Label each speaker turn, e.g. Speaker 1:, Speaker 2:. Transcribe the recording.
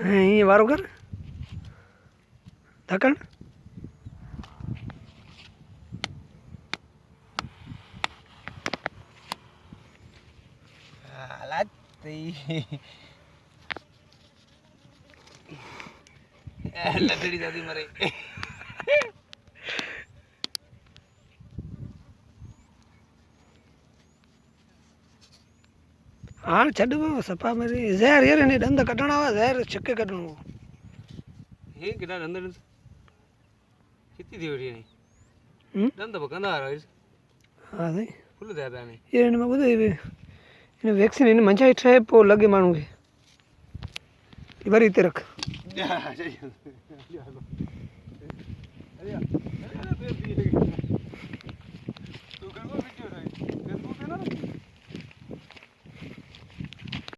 Speaker 1: અહીં વારો કર ધકણ
Speaker 2: લટડી દાદી મરે
Speaker 1: हाँ छड़ सपा मेरी जहर यार नहीं दंद कटना हुआ जहर छक्के कटना हुआ
Speaker 2: हे कितना दंद कितनी थी उठी
Speaker 1: हम्म
Speaker 2: दंद बकंदा आ रहा है
Speaker 1: हाँ नहीं
Speaker 2: फुल दे रहा है
Speaker 1: ये इनमें बुध इन वैक्सीन इन मंचा इठे पो लगे मानू के इबारी ते रख
Speaker 2: तू कर वो वीडियो नहीं फेसबुक पे ना